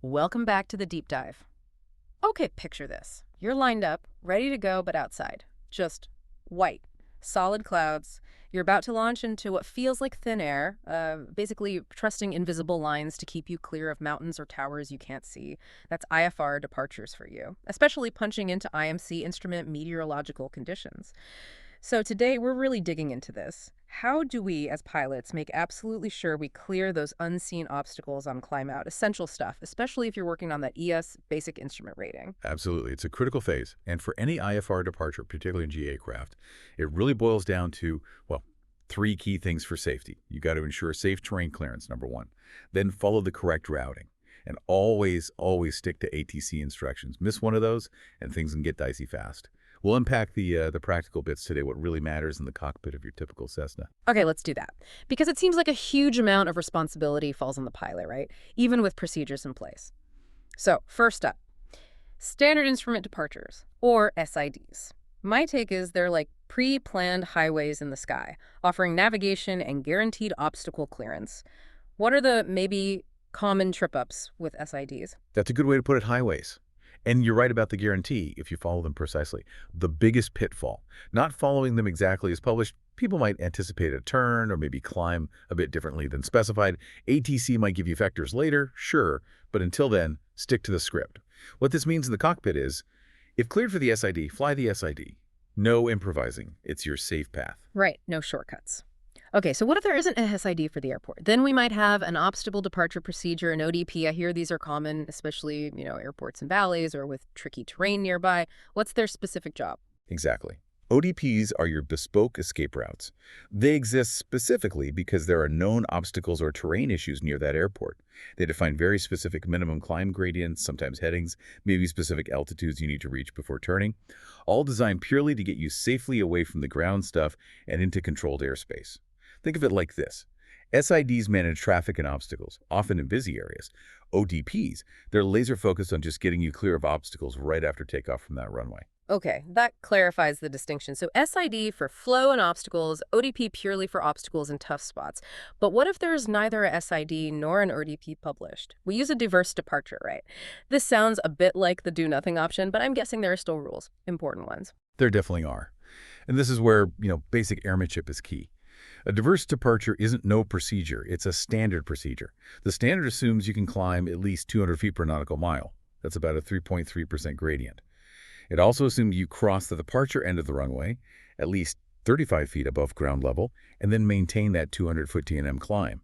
Welcome back to the deep dive. Okay, picture this. You're lined up, ready to go, but outside. Just white, solid clouds. You're about to launch into what feels like thin air, basically trusting invisible lines to keep you clear of mountains or towers you can't see. That's IFR departures for you, especially punching into IMC instrument meteorological conditions. So today we're really digging into this. How do we, as pilots, make absolutely sure we clear those unseen obstacles on climb out? Essential stuff, especially if you're working on that ES basic instrument rating. Absolutely. It's a critical phase. And for any IFR departure, particularly in GA craft, it really boils down to, well, three key things for safety. You got to ensure safe terrain clearance, number one. Then follow the correct routing. And always stick to ATC instructions. Miss one of those, and things can get dicey fast. We'll unpack the practical bits today, what really matters in the cockpit of your typical Cessna. Okay, let's do that. Because it seems like a huge amount of responsibility falls on the pilot, right? Even with procedures in place. So, first up, standard instrument departures, or SIDs. My take is they're like pre-planned highways in the sky, offering navigation and guaranteed obstacle clearance. What are the maybe common trip-ups with SIDs? That's a good way to put it, highways. And you're right about the guarantee if you follow them precisely. The biggest pitfall, not following them exactly as published. People might anticipate a turn or maybe climb a bit differently than specified. ATC might give you vectors later, sure, but until then, stick to the script. What this means in the cockpit is, if cleared for the SID, fly the SID. No improvising. It's your safe path. Right, no shortcuts. Okay, so what if there isn't a SID for the airport? Then we might have an obstacle departure procedure, an ODP. I hear these are common, especially, airports and valleys or with tricky terrain nearby. What's their specific job? Exactly. ODPs are your bespoke escape routes. They exist specifically because there are known obstacles or terrain issues near that airport. They define very specific minimum climb gradients, sometimes headings, maybe specific altitudes you need to reach before turning, all designed purely to get you safely away from the ground stuff and into controlled airspace. Think of it like this. SIDs manage traffic and obstacles, often in busy areas. ODPs, they're laser focused on just getting you clear of obstacles right after takeoff from that runway. Okay, that clarifies the distinction. So SID for flow and obstacles, ODP purely for obstacles and tough spots. But what if there's neither a SID nor an ODP published? We use a diverse departure, right? This sounds a bit like the do-nothing option, but I'm guessing there are still rules, important ones. There definitely are. And this is where, basic airmanship is key. A diverse departure isn't no procedure, it's a standard procedure. The standard assumes you can climb at least 200 feet per nautical mile. That's about a 3.3% gradient. It also assumes you cross the departure end of the runway, at least 35 feet above ground level, and then maintain that 200-foot T&M climb.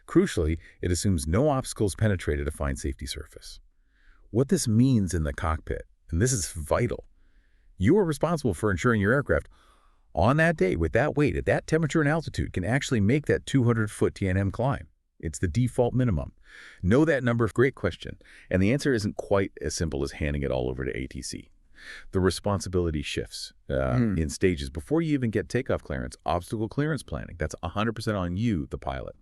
Crucially, it assumes no obstacles penetrate a defined safety surface. What this means in the cockpit, and this is vital, you are responsible for ensuring your aircraft on that day, with that weight, at that temperature and altitude, can actually make that 200-foot T&M climb. It's the default minimum. Know that number? Great question. And the answer isn't quite as simple as handing it all over to ATC. The responsibility shifts in stages. Before you even get takeoff clearance, obstacle clearance planning, that's 100% on you, the pilot.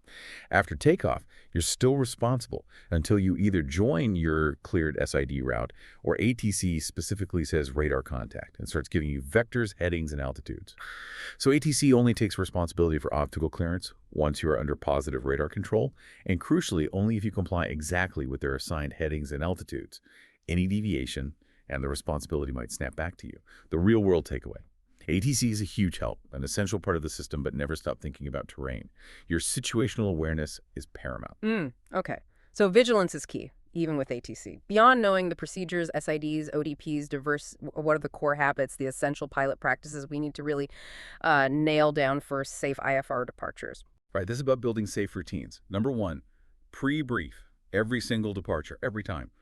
After takeoff, you're still responsible until you either join your cleared SID route or ATC specifically says radar contact and starts giving you vectors, headings, and altitudes. So ATC only takes responsibility for obstacle clearance once you are under positive radar control, and crucially, only if you comply exactly with their assigned headings and altitudes. Any deviation, and the responsibility might snap back to you. The real-world takeaway. ATC is a huge help, an essential part of the system, but never stop thinking about terrain. Your situational awareness is paramount. Okay. So vigilance is key, even with ATC. Beyond knowing the procedures, SIDs, ODPs, diverse, what are the core habits, the essential pilot practices we need to really nail down for safe IFR departures. Right, this is about building safe routines. Number one, pre-brief. Every single departure, every time.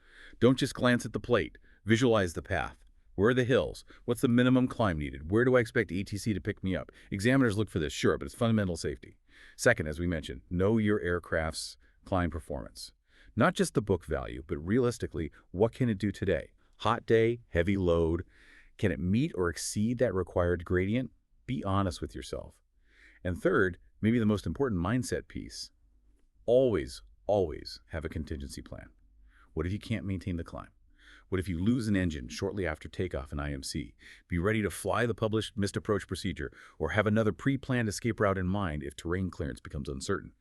Don't just glance at the plate. Visualize the path. Where are the hills? What's the minimum climb needed? Where do I expect ATC to pick me up? Examiners look for this, sure, but it's fundamental safety. Second, as we mentioned, know your aircraft's climb performance. Not just the book value, but realistically, what can it do today? Hot day, heavy load. Can it meet or exceed that required gradient? Be honest with yourself. And third, maybe the most important mindset piece, always have a contingency plan. What if you can't maintain the climb? What if you lose an engine shortly after takeoff in IMC? Be ready to fly the published missed approach procedure or have another pre-planned escape route in mind if terrain clearance becomes uncertain.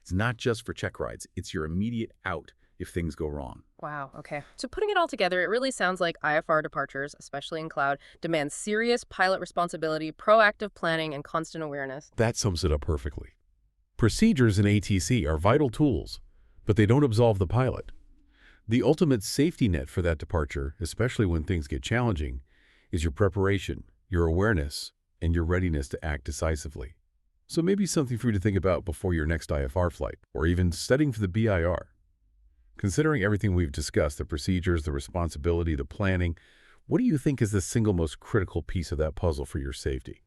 It's not just for check rides. It's your immediate out if things go wrong. Wow, okay. So putting it all together, it really sounds like IFR departures, especially in cloud, demand serious pilot responsibility, proactive planning, and constant awareness. That sums it up perfectly. Procedures in ATC are vital tools, but they don't absolve the pilot. The ultimate safety net for that departure, especially when things get challenging, is your preparation, your awareness, and your readiness to act decisively. So maybe something for you to think about before your next IFR flight, or even studying for the BIR. Considering everything we've discussed, the procedures, the responsibility, the planning, what do you think is the single most critical piece of that puzzle for your safety?